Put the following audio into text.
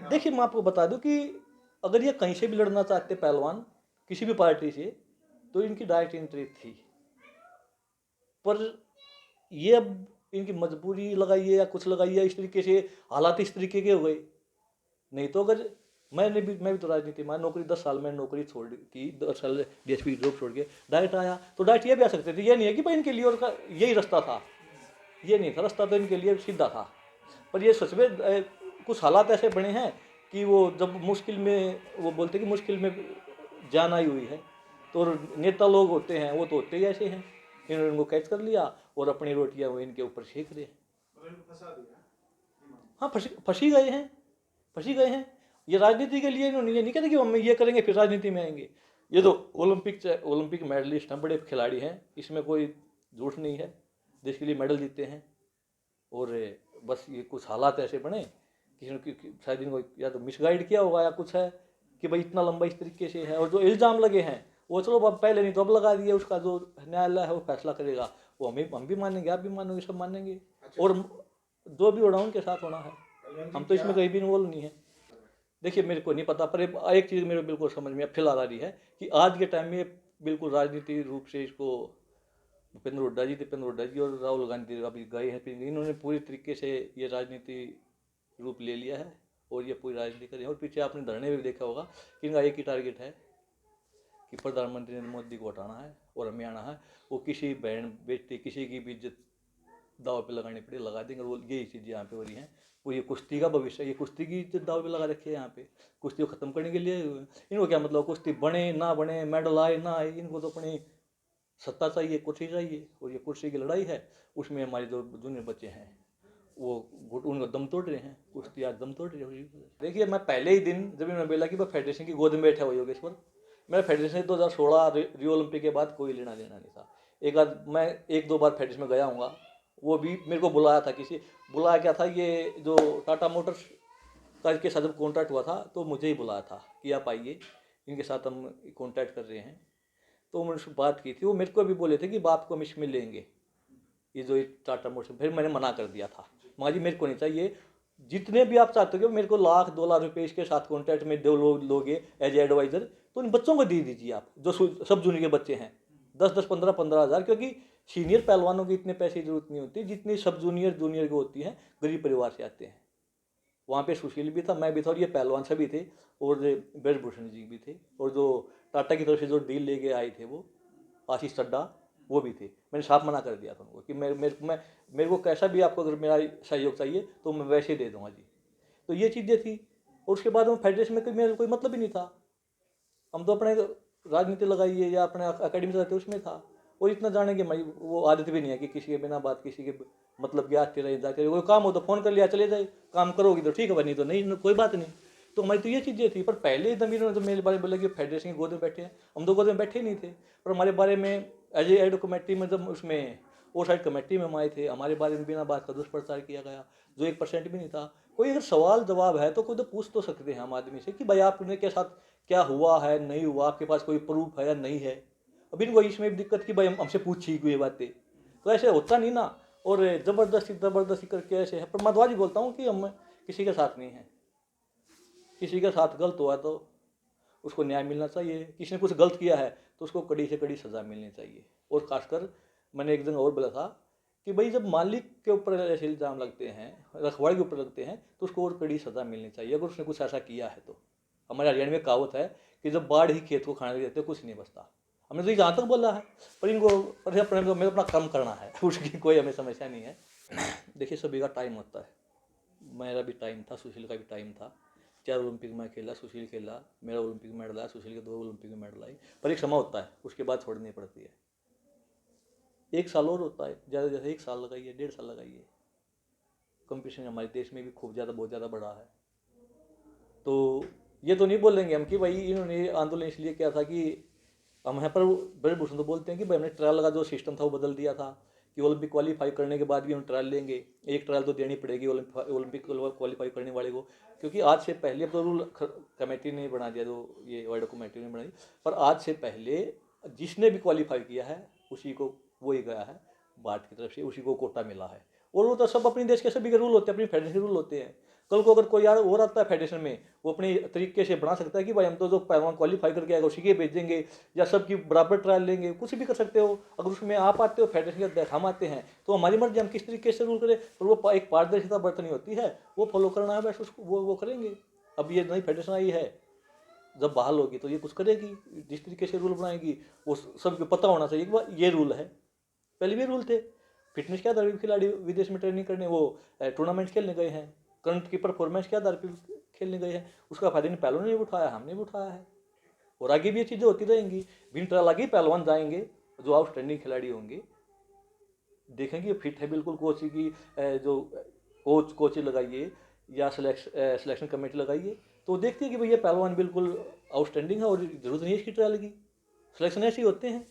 देखिए, मैं आपको बता दूं कि अगर ये कहीं से भी लड़ना चाहते पहलवान किसी भी पार्टी से, तो इनकी डायरेक्ट एंट्री थी। पर ये अब इनकी मजबूरी लगाइए या कुछ लगाइए, इस तरीके से हालात इस तरीके के हो गए। नहीं तो अगर मैं भी तो राजनीति में नौकरी 10 साल में नौकरी छोड़ की, 10 साल डीएसपी जॉब छोड़ के डायरेक्ट आया, तो डायरेक्ट ये भी आ सकते थे। ये नहीं है कि भाई इनके लिए और यही रास्ता था, ये नहीं था रास्ता, तो इनके लिए सीधा था। पर ये सच में कुछ हालात ऐसे बने हैं कि वो जब मुश्किल में, वो बोलते कि मुश्किल में जान आई हुई है, तो नेता लोग होते हैं वो तो होते ही ऐसे हैं। इन्होंने उनको कैच कर लिया और अपनी रोटियां वो इनके ऊपर सेक रहे हैं। हाँ, फंसी गए हैं, फंसी गए हैं। ये राजनीति के लिए इन्होंने ये नहीं कहते कि हम ये करेंगे फिर राजनीति में आएंगे। ये तो ओलंपिक मेडलिस्ट हैं, बड़े खिलाड़ी हैं, इसमें कोई झूठ नहीं है, देश के लिए मेडल जीते हैं। और बस ये कुछ हालात ऐसे बने कि शायद इनको या तो मिसगाइड किया होगा या कुछ है कि भाई इतना लंबा इस तरीके से है। और जो इल्ज़ाम लगे हैं वो चलो अब पहले नहीं तो अब लगा दिए, उसका जो न्यायालय है वो फैसला करेगा, वो हम भी मानेंगे, आप भी मानेंगे, सब मानेंगे। और जो भी होना उनके साथ होना है, हम तो इसमें कहीं भी इन्वॉल्व नहीं है। देखिए, मेरे को नहीं पता, पर एक चीज़ मेरे बिल्कुल समझ में फिलहाल आ रही है कि आज के टाइम में बिल्कुल राजनीति रूप से इसको दीपेंद्र हुड्डा जी और राहुल गांधी अभी गए हैं, फिर इन्होंने पूरी तरीके से ये राजनीति रूप ले लिया है और ये पूरी राजनीति कर रहे हैं। और पीछे आपने धरने में भी देखा होगा कि इनका एक ही टारगेट है कि प्रधानमंत्री नरेंद्र मोदी को हटाना है और हमें आना है। वो किसी बहन बेटी किसी की भी इज्जत दाव पे लगानी पड़े लगा देंगे। वो यही चीज़ यहाँ पे हो रही हैं। वो ये कुश्ती का भविष्य, ये कुश्ती की इज्जत दाव पे लगा रखी है यहाँ पे, कुश्ती को ख़त्म करने के लिए। इनको क्या मतलब कुश्ती बने ना बने, मेडल आए ना आए, इनको तो अपनी सत्ता चाहिए, कुर्सी चाहिए। और ये कुर्सी की लड़ाई है, उसमें हमारे जो जूनियर बच्चे हैं वो उनको दम तोड़ रहे हैं, कुश्ती आज दम तोड़ रही है। देखिए, मैं पहले ही दिन जब इन्होंने बोला कि मैं फेडरेशन की गोद में बैठा हुआ योगेश्वर, मेरा फेडरेशन 2016 रियो ओलंपिक के बाद कोई लेना देना नहीं था। मैं एक दो बार फेडरेशन में गया हूँ, वो भी मेरे को बुलाया था किसी, बुलाया क्या था, ये जो टाटा मोटर्स का के साथ जब कॉन्ट्रैक्ट हुआ था तो मुझे ही बुलाया था कि आप आइए, इनके साथ हम कॉन्ट्रैक्ट कर रहे हैं। तो मैंने उससे बात की थी, वो मेरे को भी बोले थे कि बाप को हम इसमें लेंगे, ये जो टाटा मोटर्स। फिर मैंने मना कर दिया था, माँ जी मेरे को नहीं चाहिए, जितने भी आप चाहते हो मेरे को 1 लाख 2 लाख रुपए इसके साथ कॉन्ट्रैक्ट में दो लोगे एज एडवाइज़र, तो इन बच्चों को दे दीजिए आप, जो सब जूनियर के बच्चे हैं, 10-10 15-15 हज़ार। क्योंकि सीनियर पहलवानों की इतने पैसे की जरूरत नहीं होती जितनी सब जूनियर को होती है, गरीब परिवार से आते हैं। वहाँ पे सुशील भी था, मैं भी था, और ये पहलवान सभी थे, और ब्रजभूषण जी भी थे, और जो टाटा की तरफ से जो डील लेके आए थे वो आशीष चड्डा वो भी थे। मैंने साफ मना कर दिया था उनको कि मेरे को कैसा भी आपको अगर मेरा सहयोग चाहिए तो मैं वैसे ही दे दूंगा जी। तो ये चीज़ें थी। और उसके बाद में फेडरेशन में मेरा कोई मतलब ही नहीं था, हम तो अपने राजनीति लगाइए या अपने अकेडमी से रहते उसमें था। और इतना जाने कि भाई वो आदत भी नहीं है कि किसी के बिना बात, किसी के मतलब कि आते रहे जाते रहे, कोई काम हो तो फ़ोन कर लिया चले जाए, काम करोगी तो ठीक है, नहीं तो नहीं, कोई बात नहीं। तो हमारी तो ये चीज़ें थी। पर पहले एकदम इन्होंने तो मेरे बारे में बोला कि फेडरेशन की गोद में बैठे हैं, हम तो गोद में बैठे नहीं थे। पर हमारे बारे में एज एड कमेटी में जब उसमें वो साइड कमेटी में हम आए थे, हमारे बारे में बिना बात का दुष्प्रचार किया गया, जो 1% भी नहीं था। कोई अगर सवाल जवाब है तो कोई तो पूछ तो सकते हैं हम आदमी से कि भाई आपने के साथ क्या हुआ है, नहीं हुआ, आपके पास कोई प्रूफ है या नहीं है। अब इनको इसमें भी दिक्कत कि भाई हमसे पूछी कोई बातें, तो ऐसे होता नहीं ना। और ज़बरदस्ती ज़बरदस्ती करके ऐसे है। पर मैं तो आज बोलता हूँ कि हम किसी के साथ नहीं हैं, किसी के साथ गलत हुआ तो उसको न्याय मिलना चाहिए, किसी ने कुछ गलत किया है तो उसको कड़ी से कड़ी सज़ा मिलनी चाहिए। और खासकर मैंने एक जगह और बोला था कि भाई जब मालिक के ऊपर ऐसे इल्ज़ाम लगते हैं, रखवाड़े के ऊपर लगते हैं, तो उसको और कड़ी सज़ा मिलनी चाहिए अगर उसने कुछ ऐसा किया है तो। हमारे हरियाणा में कहावत है कि जब बाढ़ ही खेत को खाने देते कुछ नहीं बचता। हमने तो ये जहाँ तक बोला है, पर इनको पर अपने मेरे अपना कम करना है, उसकी कोई हमें समस्या नहीं है। देखिए, सभी का टाइम होता है, मेरा भी टाइम था, सुशील का भी टाइम था। 4 ओलंपिक में खेला, सुशील खेला, मेरा ओलंपिक में मेडल आया, सुशील के 2 ओलंपिक में मेडल आई। पर एक समय होता है, उसके बाद छोड़नी पड़ती है। 1 साल और होता है, ज़्यादा ज़्यादा 1 साल लगाइए, 1.5 साल लगाइए। कंपटीशन हमारे देश में भी खूब ज़्यादा, बहुत ज़्यादा बढ़ा है। तो ये तो नहीं बोलेंगे हम कि भाई इन्होंने आंदोलन इसलिए किया था कि हम यहाँ पर ब्रजभूषण तो बोलते हैं कि भाई हमने ट्रायल का जो सिस्टम था वो बदल दिया था कि ओलंपिक क्वालीफाई करने के बाद भी हम ट्रायल लेंगे। एक ट्रायल तो देनी पड़ेगी ओलंपिक क्वालीफाई करने वाले को, क्योंकि आज से पहले, अब तो रूल कमेटी ने बना दिया, जो ये वर्ल्ड कमेटी ने बनाई, पर आज से पहले जिसने भी क्वालीफाई किया है उसी को वही गया है, भारत की तरफ से उसी को कोटा मिला है। और वो तो सब अपने देश के सभी के रूल होते हैं, अपनी फेडरेशन रूल होते हैं। कल को अगर कोई यार और आता है फेडरेशन में, वो अपने तरीके से बना सकता है कि भाई हम तो जो पहलवान क्वालिफाई करके आएगा उसी के भेजेंगे, या सबकी बराबर ट्रायल लेंगे, कुछ भी कर सकते हो। अगर उसमें आप आते हो फेडरेशन के अध्यक्ष हम आते हैं तो हमारी मर्जी, हम किस तरीके से रूल करें, पर वो एक पारदर्शिता बरतनी होती है, वो फॉलो करना है बस, उसको वो करेंगे। अब ये नई फेडरेशन आई है, जब बहाल होगी तो ये कुछ करेगी, जिस तरीके से रूल बनाएगी वो सबको पता होना चाहिए कि ये रूल है। पहले भी रूल थे, फिटनेस के आधार पर खिलाड़ी विदेश में ट्रेनिंग करने, वो टूर्नामेंट खेलने गए हैं, करंट की परफॉर्मेंस के आधार पर खेलने गए हैं, उसका फायदा इन पहलवानों ने भी उठाया, हमने भी उठाया है, और आगे भी ये चीज़ें होती रहेंगी। बिन ट्रायल आगे पहलवान जाएंगे जो आउटस्टैंडिंग खिलाड़ी होंगे, देखेंगे फिट है बिल्कुल, कोच की जो कोच लगाइए या सिलेक्शन कमेटी लगाइए, तो देखते हैं कि भैया पहलवान बिल्कुल आउटस्टैंडिंग है और जरूरत नहीं है इसकी ट्रायल की, सिलेक्शन ऐसे ही होते हैं।